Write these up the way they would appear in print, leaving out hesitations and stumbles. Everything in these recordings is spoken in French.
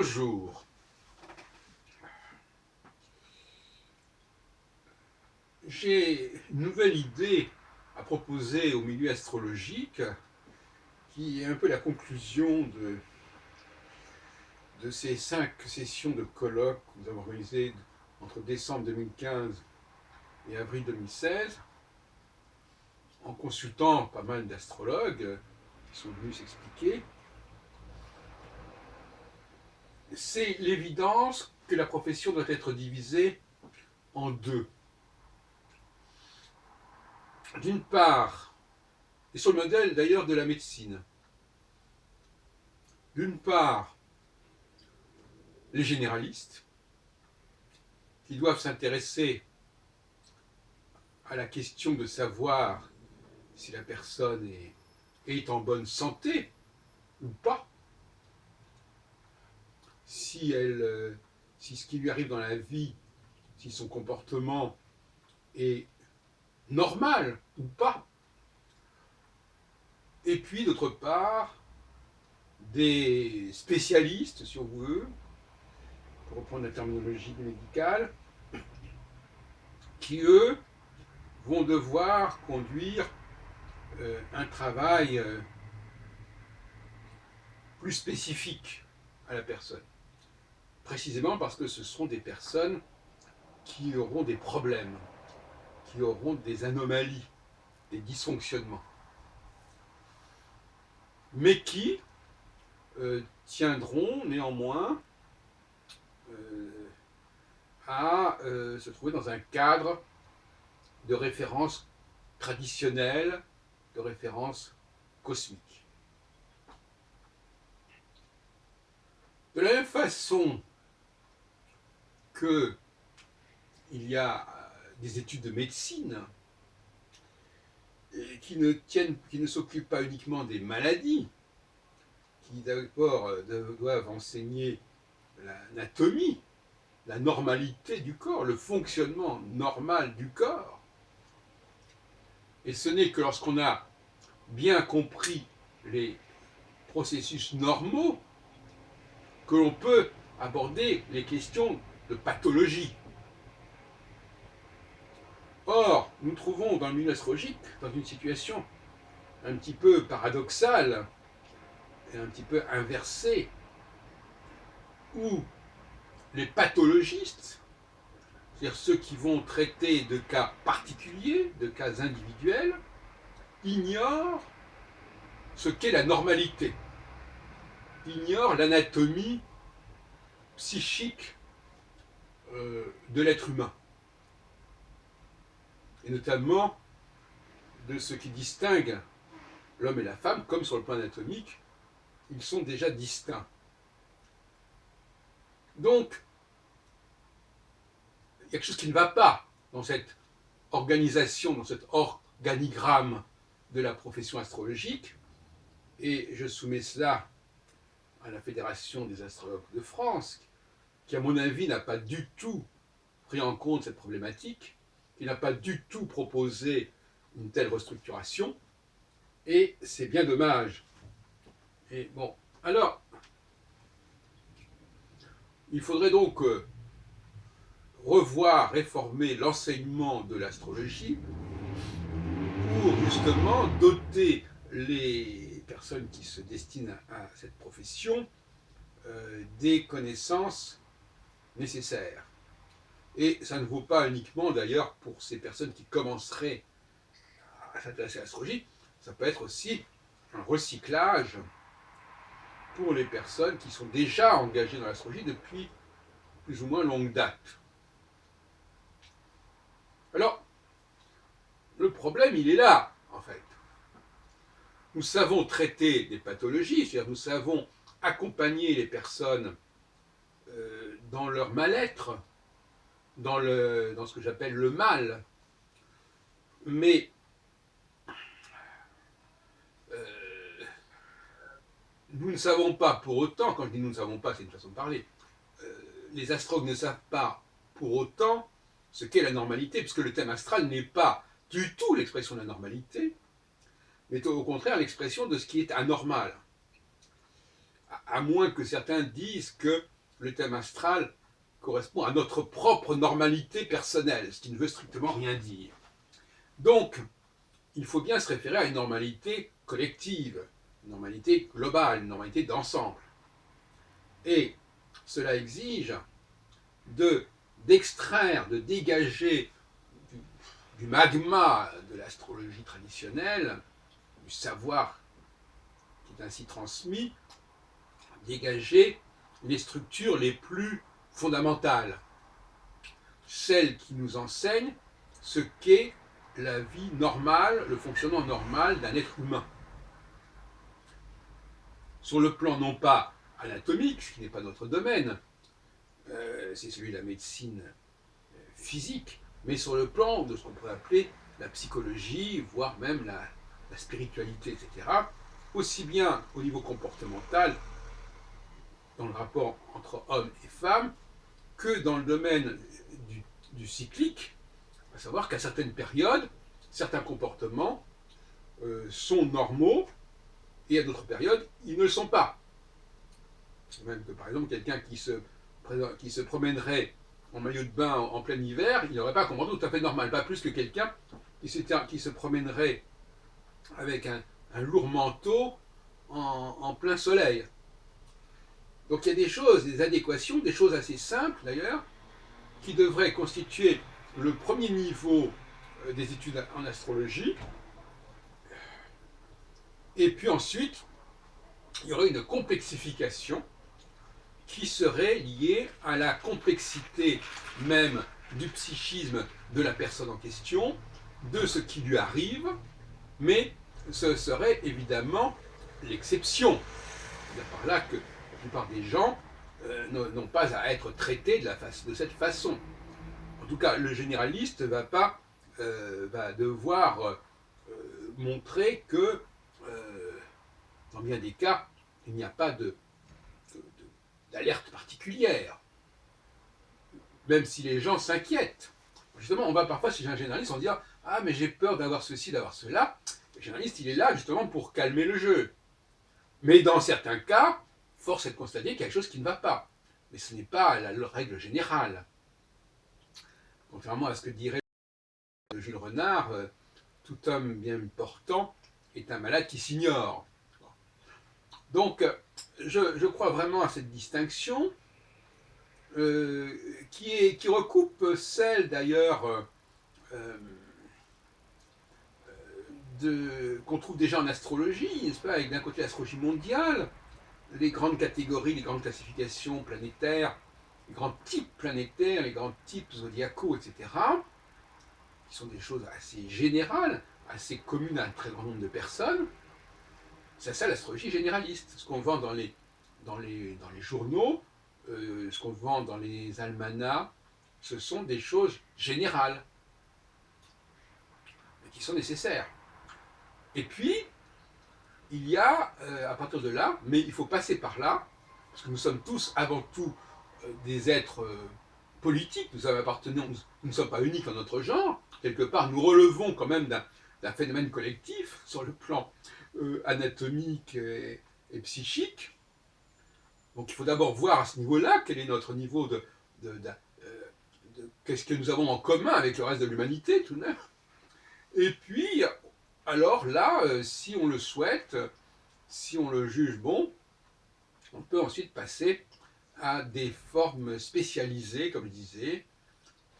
Bonjour. J'ai une nouvelle idée à proposer au milieu astrologique qui est un peu la conclusion de ces 5 sessions de colloques que nous avons organisées entre décembre 2015 et avril 2016 en consultant pas mal d'astrologues qui sont venus s'expliquer. C'est l'évidence que la profession doit être divisée en deux. D'une part, et sur le modèle d'ailleurs de la médecine, d'une part, les généralistes, qui doivent s'intéresser à la question de savoir si la personne est en bonne santé ou pas, si ce qui lui arrive dans la vie, si son comportement est normal ou pas. Et puis, d'autre part, des spécialistes, si on veut, pour reprendre la terminologie médicale, qui, eux, vont devoir conduire un travail plus spécifique à la personne. Précisément parce que ce seront des personnes qui auront des problèmes, qui auront des anomalies, des dysfonctionnements, mais qui tiendront néanmoins à se trouver dans un cadre de référence traditionnelle, de référence cosmique. De la même façon qu'il y a des études de médecine qui ne s'occupent pas uniquement des maladies, qui d'abord doivent enseigner l'anatomie, la normalité du corps, le fonctionnement normal du corps. Et ce n'est que lorsqu'on a bien compris les processus normaux que l'on peut aborder les questions de pathologie. Or, nous trouvons dans le milieu astrologique dans une situation un petit peu paradoxale et un petit peu inversée, où les pathologistes, c'est-à-dire ceux qui vont traiter de cas particuliers, de cas individuels, ignorent ce qu'est la normalité, ignorent l'anatomie psychique de l'être humain, et notamment de ce qui distingue l'homme et la femme, comme sur le plan anatomique, ils sont déjà distincts. Donc, il y a quelque chose qui ne va pas dans cette organisation, dans cet organigramme de la profession astrologique, et je soumets cela à la Fédération des astrologues de France, qui, à mon avis, n'a pas du tout pris en compte cette problématique, qui n'a pas du tout proposé une telle restructuration, et c'est bien dommage. Et bon, alors, il faudrait donc revoir, réformer l'enseignement de l'astrologie pour justement doter les personnes qui se destinent à cette profession des connaissances nécessaires. Et ça ne vaut pas uniquement d'ailleurs pour ces personnes qui commenceraient à s'intéresser à l'astrologie, ça peut être aussi un recyclage pour les personnes qui sont déjà engagées dans l'astrologie depuis plus ou moins longue date. Alors, le problème, il est là, en fait. Nous savons traiter des pathologies, c'est-à-dire nous savons accompagner les personnes dans leur mal-être, dans ce que j'appelle le mal, mais nous ne savons pas pour autant, quand je dis nous ne savons pas, c'est une façon de parler, les astrologues ne savent pas pour autant ce qu'est la normalité, puisque le thème astral n'est pas du tout l'expression de la normalité, mais au contraire l'expression de ce qui est anormal. à moins que certains disent que le thème astral correspond à notre propre normalité personnelle, ce qui ne veut strictement rien dire. Donc, il faut bien se référer à une normalité collective, une normalité globale, une normalité d'ensemble. Et cela exige d'extraire, de dégager du magma de l'astrologie traditionnelle, du savoir qui est ainsi transmis, dégager les structures les plus fondamentales, celles qui nous enseignent ce qu'est la vie normale, le fonctionnement normal d'un être humain. Sur le plan non pas anatomique, ce qui n'est pas notre domaine, c'est celui de la médecine physique, mais sur le plan de ce qu'on pourrait appeler la psychologie, voire même la spiritualité, etc., aussi bien au niveau comportemental, dans le rapport entre hommes et femmes, que dans le domaine du cyclique, à savoir qu'à certaines périodes, certains comportements sont normaux, et à d'autres périodes, ils ne le sont pas. Même que, par exemple, quelqu'un qui se promènerait en maillot de bain en plein hiver, il n'aurait pas un comportement tout à fait normal, pas plus que quelqu'un qui se promènerait avec un lourd manteau en plein soleil. Donc il y a des choses, des adéquations, des choses assez simples d'ailleurs, qui devraient constituer le premier niveau des études en astrologie. Et puis ensuite, il y aurait une complexification qui serait liée à la complexité même du psychisme de la personne en question, de ce qui lui arrive, mais ce serait évidemment l'exception. C'est par là que la plupart des gens n'ont pas à être traités de cette façon. En tout cas, le généraliste va devoir montrer que, dans bien des cas, il n'y a pas d'alerte particulière, même si les gens s'inquiètent. Justement, on va parfois chez un généraliste en dire « Ah, mais j'ai peur d'avoir ceci, d'avoir cela ». Le généraliste, il est là justement pour calmer le jeu. Mais dans certains cas, force est de constater qu'il y a quelque chose qui ne va pas. Mais ce n'est pas la règle générale. Contrairement à ce que dirait Jules Renard, tout homme bien portant est un malade qui s'ignore. Donc, je crois vraiment à cette distinction qui recoupe celle d'ailleurs qu'on trouve déjà en astrologie, n'est-ce pas, avec d'un côté l'astrologie mondiale, les grandes catégories, les grandes classifications planétaires, les grands types planétaires, les grands types zodiacaux, etc., qui sont des choses assez générales, assez communes à un très grand nombre de personnes. C'est ça l'astrologie généraliste, ce qu'on vend dans les journaux, ce qu'on vend dans les almanachs, ce sont des choses générales, mais qui sont nécessaires. Et puis, il y a, à partir de là, mais il faut passer par là, parce que nous sommes tous avant tout des êtres politiques, nous ne sommes pas uniques dans notre genre, quelque part nous relevons quand même d'un phénomène collectif sur le plan anatomique et psychique. Donc il faut d'abord voir à ce niveau-là quel est notre niveau qu'est-ce que nous avons en commun avec le reste de l'humanité tout de même. Et puis, alors là, si on le souhaite, si on le juge bon, on peut ensuite passer à des formes spécialisées, comme je disais,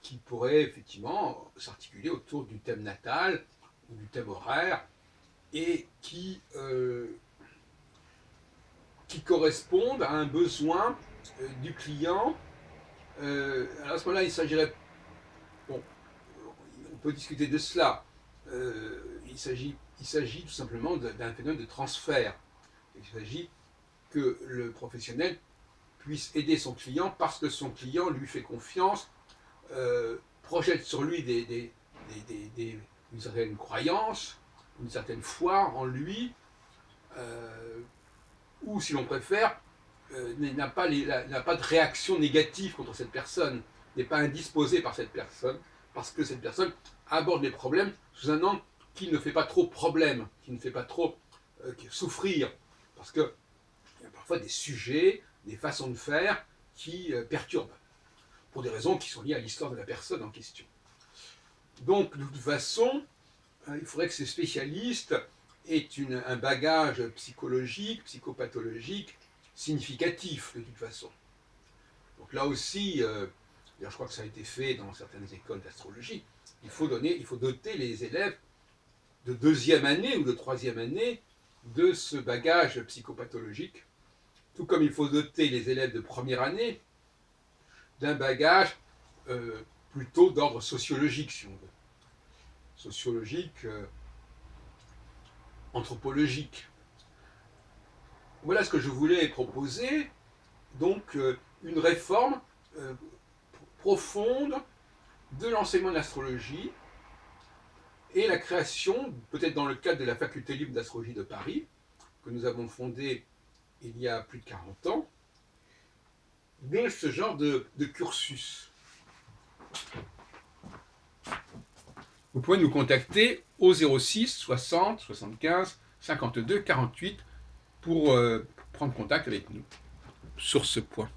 qui pourraient effectivement s'articuler autour du thème natal ou du thème horaire et qui correspondent à un besoin du client. Alors à ce moment-là, il s'agirait... Bon, on peut discuter de cela. Il s'agit tout simplement d'un phénomène de transfert. Il s'agit que le professionnel puisse aider son client parce que son client lui fait confiance, projette sur lui une certaine croyance, une certaine foi en lui, ou si l'on préfère, n'a pas de réaction négative contre cette personne, n'est pas indisposé par cette personne, parce que cette personne aborde les problèmes sous un angle qui ne fait pas trop problème, qui ne fait pas trop souffrir. Parce que il y a parfois des sujets, des façons de faire qui perturbent, pour des raisons qui sont liées à l'histoire de la personne en question. Donc, de toute façon, il faudrait que ces spécialistes aient un bagage psychologique, psychopathologique significatif, de toute façon. Donc là aussi, je crois que ça a été fait dans certaines écoles d'astrologie, il faut doter les élèves de deuxième année ou de troisième année de ce bagage psychopathologique, tout comme il faut doter les élèves de première année d'un bagage plutôt d'ordre sociologique, si on veut. Sociologique, anthropologique. Voilà ce que je voulais proposer, donc une réforme profonde de l'enseignement de l'astrologie et la création, peut-être dans le cadre de la faculté libre d'astrologie de Paris, que nous avons fondée il y a plus de 40 ans, de ce genre de cursus. Vous pouvez nous contacter au 06 60 75 52 48 pour prendre contact avec nous sur ce point.